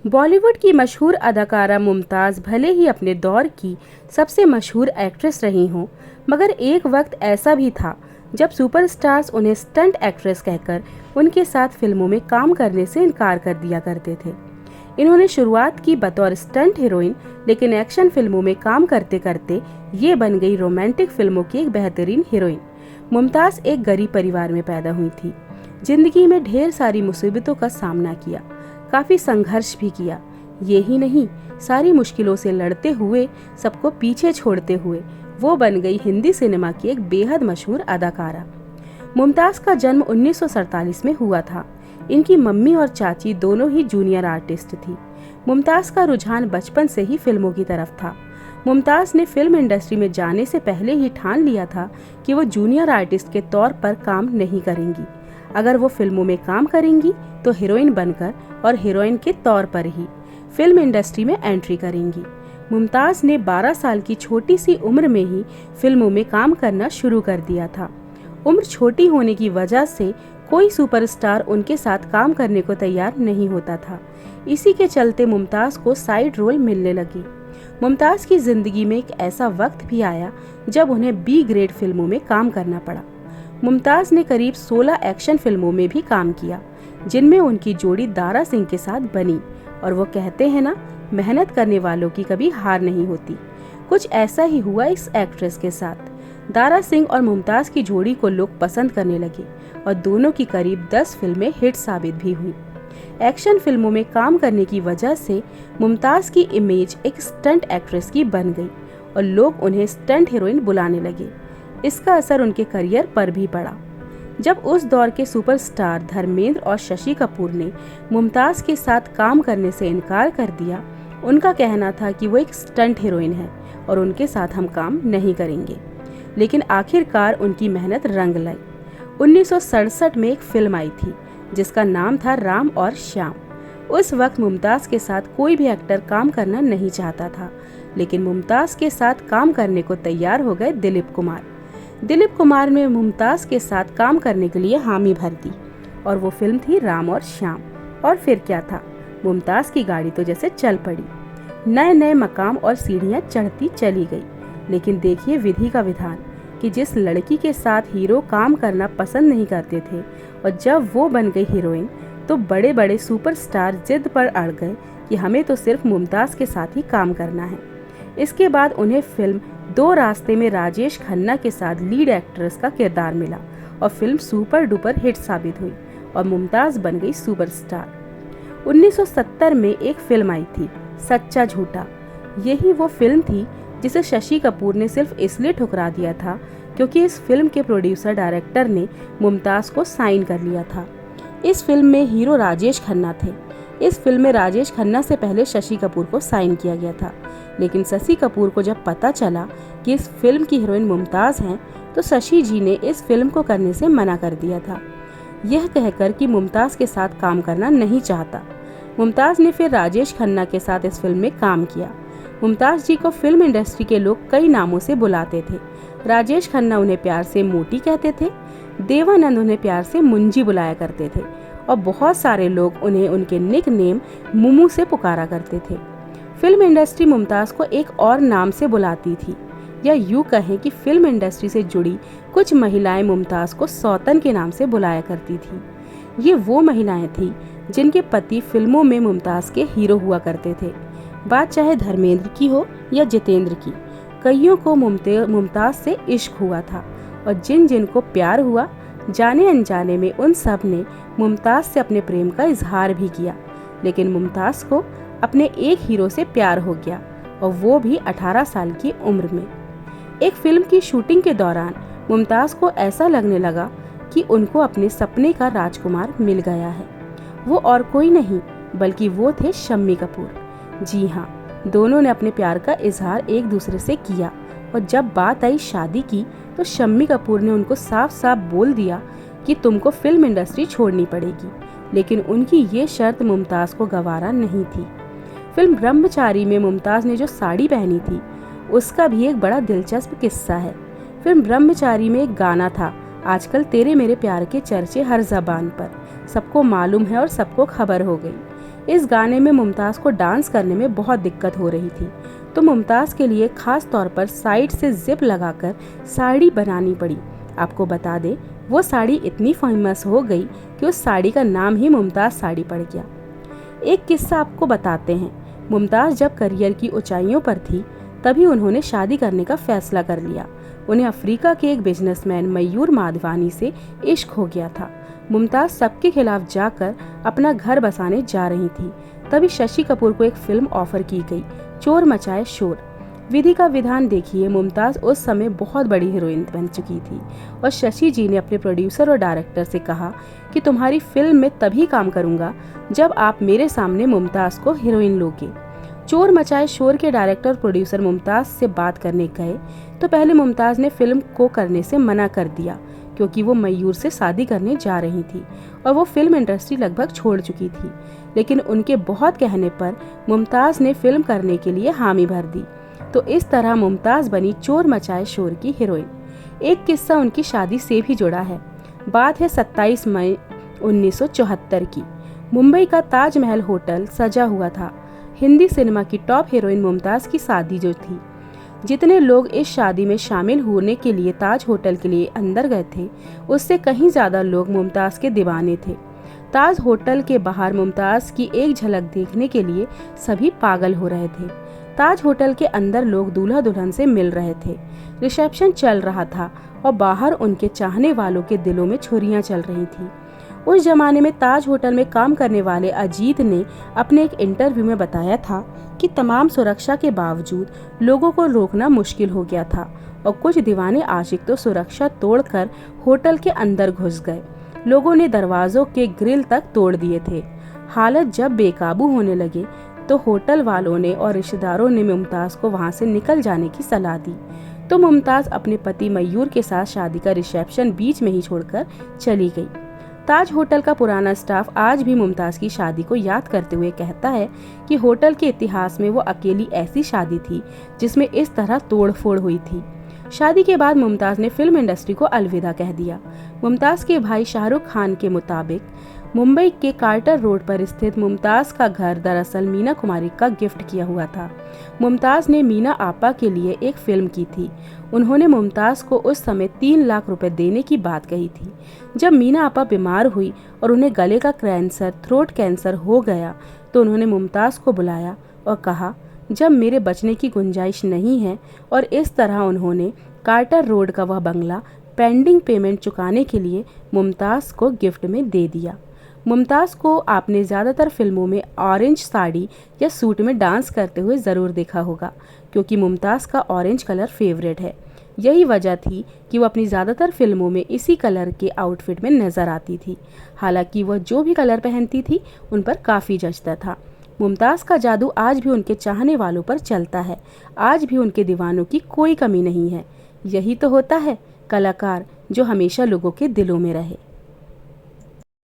बॉलीवुड की मशहूर अदाकारा मुमताज़ भले ही अपने दौर की सबसे मशहूर एक्ट्रेस रही हों, मगर एक वक्त ऐसा भी था जब सुपरस्टार्स उन्हें स्टंट एक्ट्रेस कहकर उनके साथ फिल्मों में काम करने से इनकार कर दिया करते थे। इन्होंने शुरुआत की बतौर स्टंट हीरोइन, लेकिन एक्शन फिल्मों में काम करते करते ये बन गई रोमांटिक फिल्मों की एक बेहतरीन हीरोइन। मुमताज़ एक गरीब परिवार में पैदा हुई थी। जिंदगी में ढेर सारी मुसीबतों का सामना किया, काफी संघर्ष भी किया। ये ही नहीं, सारी मुश्किलों से लड़ते हुए, सबको पीछे छोड़ते हुए वो बन गई हिंदी सिनेमा की एक बेहद मशहूर अदाकारा। मुमताज़ का जन्म 1947 में हुआ था। इनकी मम्मी और चाची दोनों ही जूनियर आर्टिस्ट थी। मुमताज़ का रुझान बचपन से ही फिल्मों की तरफ था। मुमताज़ ने फिल्म इंडस्ट्री में जाने से पहले ही ठान लिया था कि वो जूनियर आर्टिस्ट के तौर पर काम नहीं करेंगी। अगर वो फिल्मों में काम करेंगी तो हीरोइन बनकर और हीरोइन के तौर पर ही फिल्म इंडस्ट्री में एंट्री करेंगी। मुमताज़ ने 12 साल की छोटी सी उम्र में ही फिल्मों में काम करना शुरू कर दिया था। उम्र छोटी होने की वजह से कोई सुपरस्टार उनके साथ काम करने को तैयार नहीं होता था। इसी के चलते मुमताज़ को साइड रोल मिलने लगे। मुमताज़ की जिंदगी में एक ऐसा वक्त भी आया जब उन्हें बी ग्रेड फिल्मों में काम करना पड़ा। मुमताज़ ने करीब 16 एक्शन फिल्मों में भी काम किया, जिनमें उनकी जोड़ी दारा सिंह के साथ बनी। और वो कहते हैं ना, मेहनत करने वालों की कभी हार नहीं होती। कुछ ऐसा ही हुआ इस एक्ट्रेस के साथ। दारा सिंह और मुमताज़ की जोड़ी को लोग पसंद करने लगे और दोनों की करीब 10 फिल्में हिट साबित भी हुई। एक्शन फिल्मों में काम करने की वजह से मुमताज़ की इमेज एक स्टंट एक्ट्रेस की बन गई और लोग उन्हें स्टंट हीरोइन बुलाने लगे। इसका असर उनके करियर पर भी पड़ा। जब उस दौर के सुपरस्टार धर्मेंद्र और शशि कपूर ने मुमताज़ के साथ काम करने से इनकार कर दिया, उनका कहना था कि वो एक स्टंट हीरोइन है और उनके साथ हम काम नहीं करेंगे। लेकिन आखिरकार उनकी मेहनत रंग लाई। 1967 में एक फिल्म आई थी जिसका नाम था राम और श्याम। उस वक्त मुमताज़ के साथ कोई भी एक्टर काम करना नहीं चाहता था, लेकिन मुमताज़ के साथ काम करने को तैयार हो गए दिलीप कुमार। दिलीप कुमार ने मुमताज़ के साथ काम करने के लिए हामी भर दी और वो फिल्म थी राम और श्याम। और फिर क्या था, मुमताज़ की गाड़ी तो जैसे चल पड़ी। नए नए मकाम और सीढ़ियाँ चढ़ती चली गई। लेकिन देखिए विधि का विधान कि जिस लड़की के साथ हीरो काम करना पसंद नहीं करते थे और जब वो बन गई हीरोइन, तो बड़े बड़े सुपरस्टार जिद पर अड़ गए कि हमें तो सिर्फ मुमताज़ के साथ ही काम करना है। इसके बाद उन्हें फिल्म दो रास्ते में राजेश खन्ना के साथ लीड एक्ट्रेस का किरदार मिला और फिल्म सुपर डुपर हिट साबित हुई और मुमताज़ बन गई सुपरस्टार। 1970 में एक फिल्म आई थी सच्चा झूठा। यही वो फिल्म थी जिसे शशि कपूर ने सिर्फ इसलिए ठुकरा दिया था क्योंकि इस फिल्म के प्रोड्यूसर डायरेक्टर ने मुमताज़ को साइन कर लिया था। इस फिल्म में हीरो राजेश खन्ना थे। इस फिल्म में राजेश खन्ना से पहले शशि कपूर को साइन किया गया था, लेकिन शशि कपूर को जब पता चला कि इस फिल्म की हीरोइन मुमताज़ हैं, तो शशि जी ने इस फिल्म को करने से मना कर दिया था, यह कहकर कि मुमताज़ के साथ काम करना नहीं चाहता। मुमताज़ ने फिर राजेश खन्ना के साथ इस फिल्म में काम किया। मुमताज़ जी को फिल्म इंडस्ट्री के लोग कई नामों से बुलाते थे। राजेश खन्ना उन्हें प्यार से मोटी कहते थे, देवानंद उन्हें प्यार से मुंजी बुलाया करते थे और बहुत सारे लोग उन्हें उनके निक नेम मुमू से पुकारा करते थे। फिल्म इंडस्ट्री मुमताज़ को एक और नाम से बुलाती थी, या यूँ कहें कि फिल्म इंडस्ट्री से जुड़ी कुछ महिलाएं मुमताज़ को सौतन के नाम से बुलाया करती थी। ये वो महिलाएं थीं जिनके पति फिल्मों में मुमताज़ के हीरो हुआ करते थे। बात चाहे धर्मेंद्र की हो या जितेंद्र की, कईयों को मुमताज़ से इश्क हुआ था और जिन जिन को प्यार हुआ, जाने अनजाने में उन सब ने मुमताज़ से अपने प्रेम का इजहार भी किया। लेकिन मुमताज़ को अपने एक हीरो से प्यार हो गया और वो भी 18 साल की उम्र में। एक फिल्म की शूटिंग के दौरान मुमताज़ को ऐसा लगने लगा कि उनको अपने सपने का राजकुमार मिल गया है। वो और कोई नहीं बल्कि वो थे शम्मी कपूर। जी हाँ, दोनों ने अपने प्यार का इजहार एक दूसरे से किया और जब बात आई शादी की, तो शम्मी कपूर ने उनको साफ साफ बोल दिया कि तुमको फिल्म इंडस्ट्री छोड़नी पड़ेगी। लेकिन उनकी ये शर्त मुमताज़ को गवारा नहीं थी। फिल्म ब्रह्मचारी में मुमताज़ ने जो साड़ी पहनी थी, उसका भी एक बड़ा दिलचस्प किस्सा है। फिल्म ब्रह्मचारी में एक गाना था, आजकल तेरे मेरे प्यार के चर्चे हर ज़बान पर, सबको मालूम है और सबको खबर हो गई। इस गाने में मुमताज़ को डांस करने में बहुत दिक्कत हो रही थी, तो मुमताज़ के लिए खास तौर पर साइड से जिप लगाकर साड़ी बनानी पड़ी। आपको बता दें, वो साड़ी इतनी फेमस हो गई कि उस साड़ी का नाम ही मुमताज़ साड़ी पड़ गया। एक किस्सा आपको बताते हैं। मुमताज़ जब करियर की ऊंचाइयों पर थी, तभी उन्होंने शादी करने का फैसला कर लिया। उन्हें अफ्रीका के एक बिजनेसमैन मयूर माधवानी से इश्क हो गया था। मुमताज़ सबके खिलाफ जाकर अपना घर बसाने जा रही थी, तभी शशि कपूर को एक फिल्म ऑफर की गई, चोर मचाए शोर। विधि का विधान देखिए, मुमताज़ उस समय बहुत बड़ी हीरोइन बन चुकी थी और शशि जी ने अपने प्रोड्यूसर और डायरेक्टर से कहा कि तुम्हारी फिल्म में तभी काम करूंगा जब आप मेरे सामने मुमताज़ को हीरोइन लोगे। चोर मचाए शोर के डायरेक्टर और प्रोड्यूसर मुमताज़ से बात करने गए तो पहले मुमताज़ ने फिल्म को करने से मना कर दिया, क्योंकि वो मयूर से शादी करने जा रही थी और वो फिल्म इंडस्ट्री लगभग छोड़ चुकी थी। लेकिन उनके बहुत कहने पर मुमताज़ ने फिल्म करने के लिए हामी भर दी। तो इस तरह मुमताज़ बनी चोर मचाए शोर की हीरोइन। एक किस्सा उनकी शादी से भी जुड़ा है। बात है 27 मई 1974 की। मुंबई का ताजमहल होटल सजा हुआ था। हिंदी सिनेमा की टॉप हीरोइन मुमताज़ की शादी जो थी। जितने लोग इस शादी में शामिल होने के लिए ताज होटल के लिए अंदर गए थे, उससे कहीं ज़्यादा लोग मुमताज़ के दीवाने थे। ताज होटल के बाहर मुमताज़ की एक झलक देखने के लिए सभी पागल हो रहे थे। ताज होटल के अंदर लोग दूल्हा दुल्हन से मिल रहे थे। रिसेप्शन चल रहा था और बाहर उनके चाहने वालों के दिलों में छुरियां चल रही थी। उस जमाने में ताज होटल में काम करने वाले अजीत ने अपने एक इंटरव्यू में बताया था कि तमाम सुरक्षा के बावजूद लोगों को रोकना मुश्किल हो गया था और कुछ दीवाने आशिक तो सुरक्षा तोड़कर होटल के अंदर घुस गए। लोगों ने दरवाजों के ग्रिल तक तोड़ दिए थे। हालत जब बेकाबू होने लगे तो होटल वालों ने और रिश्तेदारों ने मुमताज़ को वहां से निकल जाने की सलाह दी। तो मुमताज़ अपने पति मयूर के साथ शादी का रिसेप्शन बीच में ही छोड़कर चली गई। ताज होटल का पुराना स्टाफ आज भी मुमताज़ की शादी को याद करते हुए कहता है कि होटल के इतिहास में वो अकेली ऐसी शादी थी जिसमें इस तरह तोड़फोड़ हुई थी। शादी के बाद मुमताज़ ने फिल्म इंडस्ट्री को अलविदा कह दिया। मुमताज़ के भाई शाहरुख खान के मुताबिक मुंबई के कार्टर रोड पर स्थित मुमताज़ का घर दरअसल मीना कुमारी का गिफ्ट किया हुआ था। मुमताज़ ने मीना आपा के लिए एक फिल्म की थी। उन्होंने मुमताज़ को उस समय 3 लाख रुपए देने की बात कही थी। जब मीना आपा बीमार हुई और उन्हें गले का कैंसर, थ्रोट कैंसर हो गया, तो उन्होंने मुमताज़ को बुलाया और कहा, जब मेरे बचने की गुंजाइश नहीं है, और इस तरह उन्होंने कार्टर रोड का वह बंगला पेंडिंग पेमेंट चुकाने के लिए मुमताज़ को गिफ्ट में दे दिया। मुमताज़ को आपने ज़्यादातर फिल्मों में ऑरेंज साड़ी या सूट में डांस करते हुए ज़रूर देखा होगा, क्योंकि मुमताज़ का ऑरेंज कलर फेवरेट है। यही वजह थी कि वो अपनी ज़्यादातर फिल्मों में इसी कलर के आउटफिट में नज़र आती थी। हालांकि वह जो भी कलर पहनती थी उन पर काफ़ी जचता था। मुमताज़ का जादू आज भी उनके चाहने वालों पर चलता है। आज भी उनके दीवानों की कोई कमी नहीं है। यही तो होता है कलाकार, जो हमेशा लोगों के दिलों में रहे।